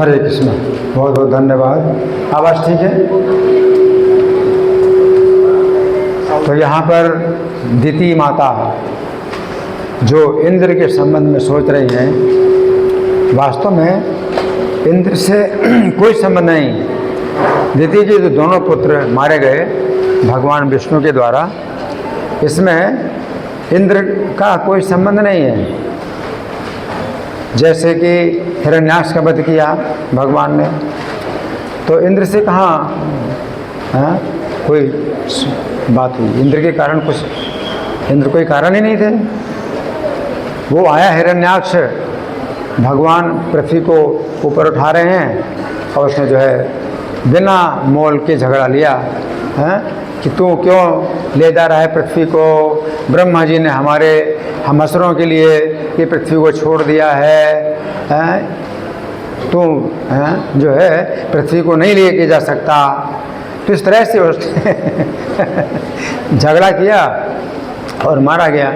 हरे कृष्ण। बहुत बहुत धन्यवाद। आवाज़ ठीक है? तो यहाँ पर दिति माता जो इंद्र के संबंध में सोच रही हैं, वास्तव में इंद्र से कोई संबंध नहीं। दिति के जो दोनों पुत्र मारे गए भगवान विष्णु के द्वारा, इसमें इंद्र का कोई संबंध नहीं है। जैसे कि हिरण्याक्ष का वध किया भगवान ने, तो इंद्र से कहाँ कोई बात हुई? इंद्र के कारण कुछ, इंद्र कोई कारण ही नहीं थे। वो आया हिरण्याक्ष, भगवान पृथ्वी को ऊपर उठा रहे हैं और उसने जो है बिना मोल के झगड़ा लिया है कि तू क्यों ले जा रहा है पृथ्वी को? ब्रह्मा जी ने हम असुरों के लिए ये पृथ्वी को छोड़ दिया है, तू जो है पृथ्वी को नहीं लेके जा सकता। तो इस तरह से उसने झगड़ा किया और मारा गया।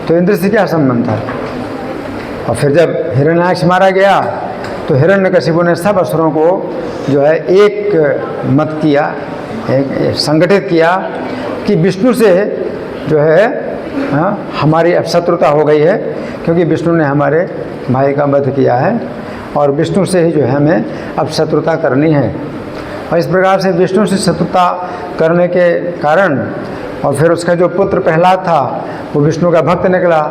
तो इंद्र से क्या संबंध था? और फिर जब हिरण्याक्ष मारा गया तो हिरण्यकशिपु ने सब असुरों को जो है एक मत किया, एक संगठित किया कि विष्णु से जो है हमारी अब शत्रुता हो गई है, क्योंकि विष्णु ने हमारे भाई का वध किया है और विष्णु से ही जो है हमें अब शत्रुता करनी है। और इस प्रकार से विष्णु से शत्रुता करने के कारण, और फिर उसका जो पुत्र प्रहलाद था वो विष्णु का भक्त निकला,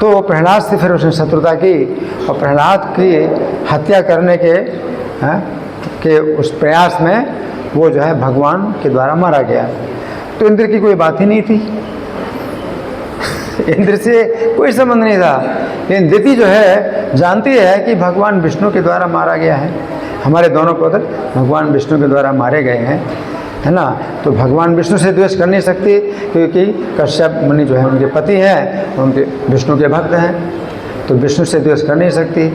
तो प्रहलाद से फिर उसने शत्रुता की और प्रहलाद की हत्या करने के उस प्रयास में वो जो है भगवान के द्वारा मारा गया। तो इंद्र की कोई बात ही नहीं थी, इंद्र से कोई संबंध नहीं था। लेकिन दिति जो है जानती है कि भगवान विष्णु के द्वारा मारा गया है, हमारे दोनों पुत्र भगवान विष्णु के द्वारा मारे गए हैं, है ना। तो भगवान विष्णु से द्वेष कर नहीं सकती, क्योंकि कश्यप मुनि जो है उनके पति हैं, उनके विष्णु के भक्त हैं, तो विष्णु से द्वेष कर नहीं सकती।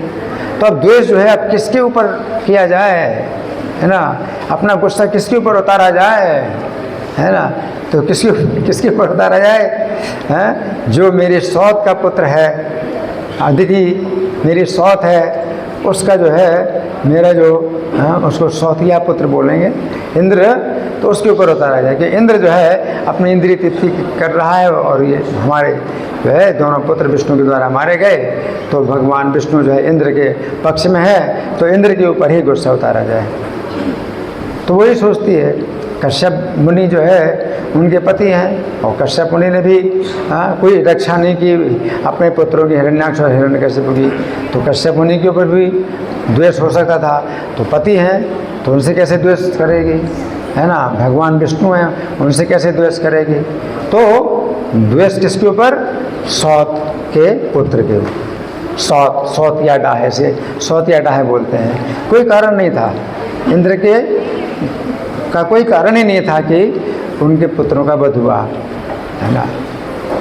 तो अब द्वेष जो है अब किसके ऊपर किया जाए, है ना, अपना गुस्सा किसके ऊपर उतारा जाए, है ना। तो किसके ऊपर उतारा जाए? हैं? जो मेरी सौत का पुत्र है, अदिति मेरी सौत है, उसका जो है मेरा जो उसको सौतिया पुत्र बोलेंगे इंद्र, तो उसके ऊपर उतारा जाए कि इंद्र जो है अपनी इंद्रिय तृप्ति कर रहा है और ये हमारे जो है दोनों पुत्र विष्णु के द्वारा मारे गए, तो भगवान विष्णु जो है इंद्र के पक्ष में है, तो इंद्र के ऊपर ही गुस्सा उतारा जाए। तो वही सोचती है। कश्यप मुनि जो है उनके पति हैं, और कश्यप मुनि ने भी कोई रक्षा नहीं की अपने पुत्रों की, हिरण्याक्ष और हिरण्यकशिपु की, तो कश्यप मुनि के ऊपर भी द्वेष हो सकता था। तो पति हैं तो उनसे कैसे द्वेष करेगी, है ना। भगवान विष्णु हैं, उनसे कैसे द्वेष करेगी? तो द्वेष किसके ऊपर? सौत के पुत्र के ऊपर। सौतिया डाहे से, सौतिया डाहे बोलते हैं। कोई कारण नहीं था, इंद्र का कोई कारण ही नहीं था कि उनके पुत्रों का वध हुआ, है ना।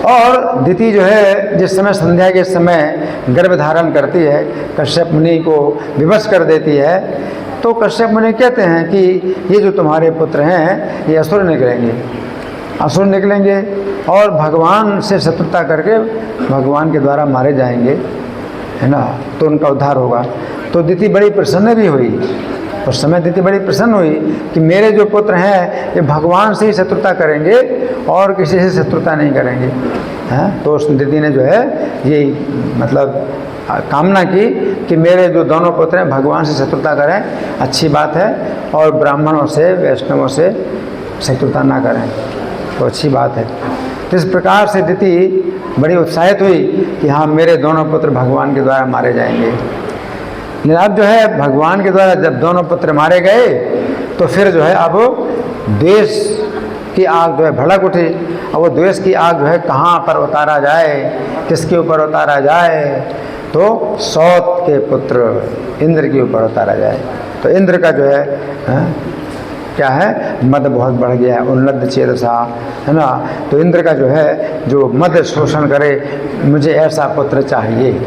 और दिति जो है जिस समय संध्या के समय गर्भ धारण करती है, कश्यप मुनि को विवश कर देती है, तो कश्यप मुनि कहते हैं कि ये जो तुम्हारे पुत्र हैं ये असुर निकलेंगे, असुर निकलेंगे और भगवान से शत्रुता करके भगवान के द्वारा मारे जाएंगे, है ना, तो उनका उद्धार होगा। तो दिति बड़ी प्रसन्न भी हुई, उस समय दिति बड़ी प्रसन्न हुई कि मेरे जो पुत्र हैं ये भगवान से ही शत्रुता करेंगे और किसी से शत्रुता नहीं करेंगे, हैं। तो उस दिति ने जो है ये मतलब कामना की कि मेरे जो दोनों पुत्र हैं भगवान से शत्रुता करें, अच्छी बात है, और ब्राह्मणों से वैष्णवों से शत्रुता ना करें, तो अच्छी बात है। तो इस प्रकार से दिति बड़ी उत्साहित हुई कि हाँ मेरे दोनों पुत्र भगवान के द्वारा मारे जाएंगे। लेकिन अब जो है भगवान के द्वारा जब दोनों पुत्र मारे गए, तो फिर जो है अब द्वेष की आग जो है भड़क उठी। अब वो द्वेष की आग जो है कहाँ पर उतारा जाए, किसके ऊपर उतारा जाए? तो सौत के पुत्र इंद्र के ऊपर उतारा जाए। तो इंद्र का जो है क्या है, मद बहुत बढ़ गया है, उन्नत चेतसा, है ना। तो इंद्र का जो है जो मद शोषण करे, मुझे ऐसा पुत्र चाहिए।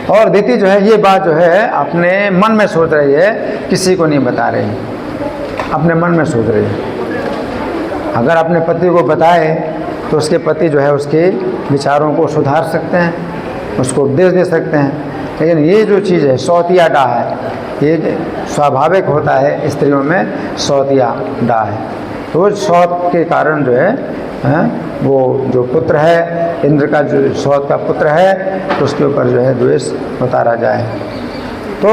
और दिति जो है ये बात जो है अपने मन में सोच रही है, किसी को नहीं बता रही, अपने मन में सोच रही है। अगर अपने पति को बताए तो उसके पति जो है उसके विचारों को सुधार सकते हैं, उसको उपदेश दे सकते हैं। लेकिन ये जो चीज़ है सौतिया डा है, ये स्वाभाविक होता है स्त्रियों में, सौतिया डा है। तो सौत के कारण जो है वो जो पुत्र है इंद्र का, जो सौत का पुत्र है, उसके ऊपर जो है द्वेष उतारा जाए। तो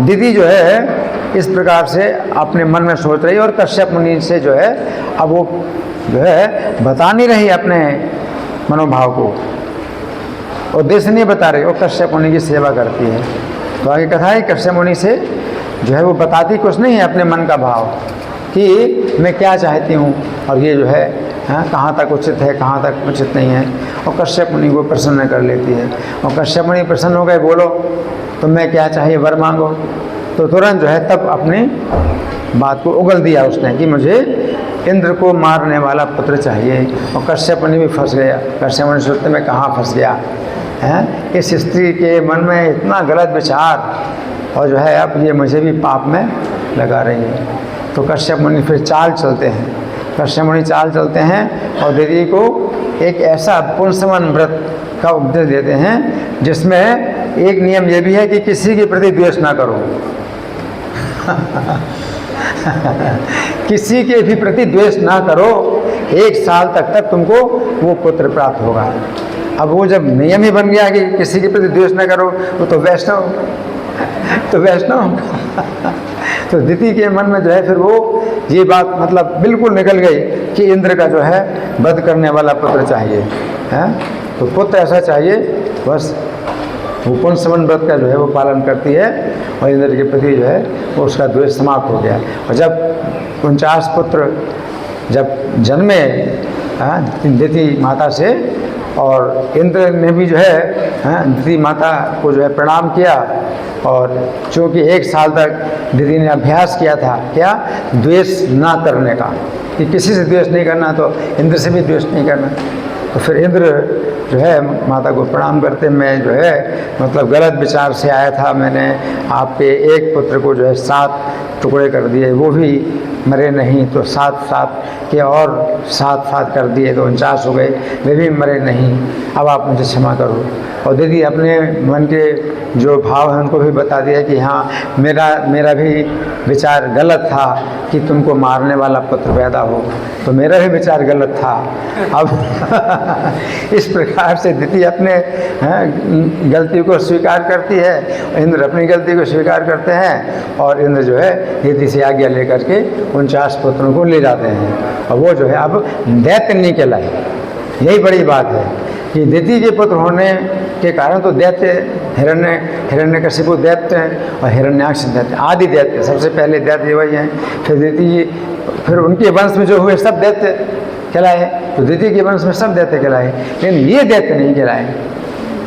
दीदी जो है इस प्रकार से अपने मन में सोच रही, और कश्यप मुनि से जो है अब वो जो है बता नहीं रही अपने मनोभाव को, उद्देश्य नहीं बता रही, वो कश्यप मुनि की सेवा करती है। तो आगे कथा है कश्यप मुनि से जो है वो बताती कुछ नहीं है अपने मन का भाव कि मैं क्या चाहती हूँ, और ये जो है कहाँ तक उचित है, कहाँ तक उचित नहीं है। और कश्यप मुनि को प्रसन्न कर लेती है, और कश्यप मुनि प्रसन्न हो गए, बोलो तो मैं क्या चाहिए, वर मांगो। तो तुरंत जो है तब अपनी बात को उगल दिया उसने कि मुझे इंद्र को मारने वाला पुत्र चाहिए। और कश्यप मुनि भी फंस गया। कश्यप मुनि सोचते मैं कहाँ फंस गया है, इस स्त्री के मन में इतना गलत विचार, और जो है अब ये मुझे भी पाप में लगा रही है। तो कश्यप मुनि फिर चाल चलते हैं, कश्यप मुनि चाल चलते हैं और दीदी को एक ऐसा पुंसवन व्रत का उपदेश देते हैं जिसमें एक नियम ये भी है कि किसी के प्रति द्वेष ना करो। किसी के भी प्रति द्वेष ना करो, 1 साल तक तुमको वो पुत्र प्राप्त होगा। अब वो जब नियम ही बन गया कि किसी के प्रति द्वेष ना करो, वो तो वैष्णव तो दिति के मन में जो है फिर वो ये बात मतलब बिल्कुल निकल गई कि इंद्र का जो है वध करने वाला पुत्र चाहिए है। तो पुत्र ऐसा चाहिए, बस वो पुंसवन व्रत का जो है वो पालन करती है, और इंद्र के प्रति जो है वो उसका द्वेष समाप्त हो गया। और जब 49 पुत्र जब जन्मे दिति माता से, और इंद्र ने भी जो है दिति माता को जो है प्रणाम किया, और चूँकि 1 साल तक दिति ने अभ्यास किया था क्या, द्वेष ना करने का, कि किसी से द्वेष नहीं करना, तो इंद्र से भी द्वेष नहीं करना। तो फिर इंद्र जो है माता को प्रणाम करते, मैं जो है मतलब गलत विचार से आया था, मैंने आपके एक पुत्र को जो है 7 टुकड़े कर दिए, वो भी मरे नहीं, तो 7 के और 7 कर दिए तो 49 हो गए, वे भी मरे नहीं, अब आप मुझे क्षमा करो। और दीदी अपने मन के जो भाव हैं उनको भी बता दिया कि हाँ मेरा भी विचार गलत था कि तुमको मारने वाला पुत्र पैदा हो, तो मेरा भी विचार गलत था। अब इस प्रकार से दीदी अपने गलती को स्वीकार करती है, इंद्र अपनी गलती को स्वीकार करते हैं, और इंद्र जो है दीदी से आज्ञा लेकर के 49 पुत्रों को ले जाते हैं, और वो जो है अब दैत्य नहीं कहलाए। यही बड़ी बात है कि दिति के पुत्र होने के कारण तो दैत्य हिरण्यकशिपु दैत्य हैं, और हिरण्याक्ष दैत्य, आदि दैत्य, सबसे पहले दैत्य वही हैं। फिर दिति, फिर उनके वंश में जो हुए सब दैत्य कहलाए, तो दिति के वंश में सब दैत्य कहलाए, लेकिन ये दैत्य नहीं कहलाए।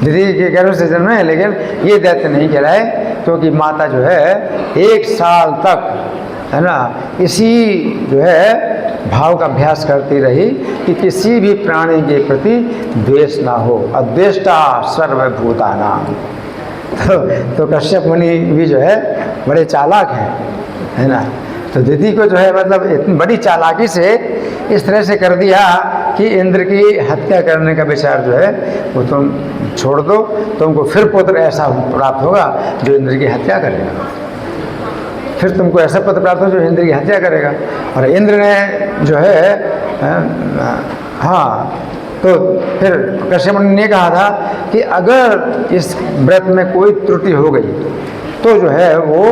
दिति के गर्भ से जन्म है, लेकिन ये दैत्य नहीं कहलाए, क्योंकि माता जो है 1 साल तक है ना इसी जो है भाव का अभ्यास करती रही कि किसी भी प्राणी के प्रति द्वेष ना हो, अद्वेष्टा सर्वभूतानां। तो कश्यप मुनि भी जो है बड़े चालाक हैं, है ना। तो दीदी को जो है मतलब इतनी बड़ी चालाकी से इस तरह से कर दिया कि इंद्र की हत्या करने का विचार जो है वो तुम छोड़ दो, तुमको फिर पुत्र ऐसा प्राप्त होगा जो इंद्र की हत्या करेगा, फिर तुमको ऐसा पुत्र प्राप्त हो जो इंद्र की हत्या करेगा। और इंद्र ने जो है हाँ, तो फिर कश्यप मुनि ने कहा था कि अगर इस व्रत में कोई त्रुटि हो गई तो जो है वो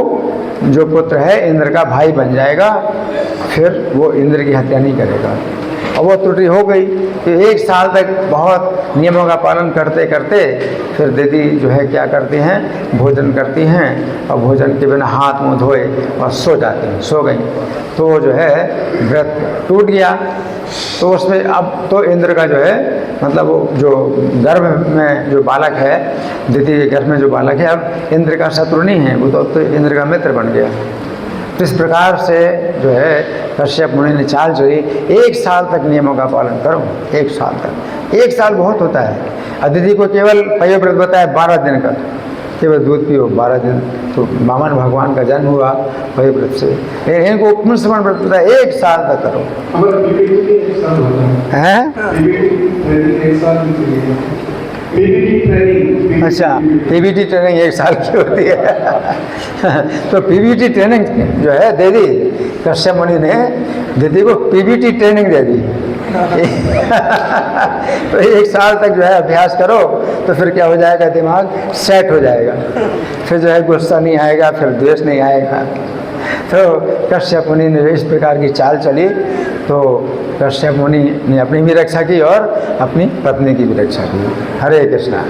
जो पुत्र है इंद्र का भाई बन जाएगा, फिर वो इंद्र की हत्या नहीं करेगा। और वो त्रुटि हो गई तो 1 साल तक बहुत नियमों का पालन करते करते फिर दीदी जो है क्या करती हैं, भोजन करती हैं, और भोजन के बिना हाथ मुँह धोए और सो जाती हैं, सो गई। तो जो है व्रत टूट गया। तो उसमें अब तो इंद्र का जो है मतलब वो जो गर्भ में जो बालक है, दीदी के गर्भ में जो बालक है, अब इंद्र का शत्रु नहीं है, वो तो इंद्र का मित्र बन गया। तो इस प्रकार से जो है कश्यप मुनि ने चाल चली, 1 साल तक नियमों का पालन करो, 1 साल तक। 1 साल बहुत होता है। अदिति को केवल पयोव्रत बताया 12 दिन का, केवल दूध पियो 12 दिन, तो वामन भगवान का जन्म हुआ पयोव्रत से। लेकिन इनको पुंसवन व्रत बताया 1 साल तक करो। PBT training. अच्छा, पीबीटी ट्रेनिंग 1 साल की होती है। तो पीबीटी ट्रेनिंग जो है दे दी, कश्यप मुनि ने दीदी को पीबीटी ट्रेनिंग दे दी। तो 1 साल तक जो है अभ्यास करो तो फिर क्या हो जाएगा, दिमाग सेट हो जाएगा, फिर जो है गुस्सा नहीं आएगा, फिर द्वेष नहीं आएगा। तो कश्यप मुनि ने इस प्रकार की चाल चली, तो कश्यप मुनि ने अपनी भी रक्षा की और अपनी पत्नी की भी रक्षा की। हरे कृष्णा।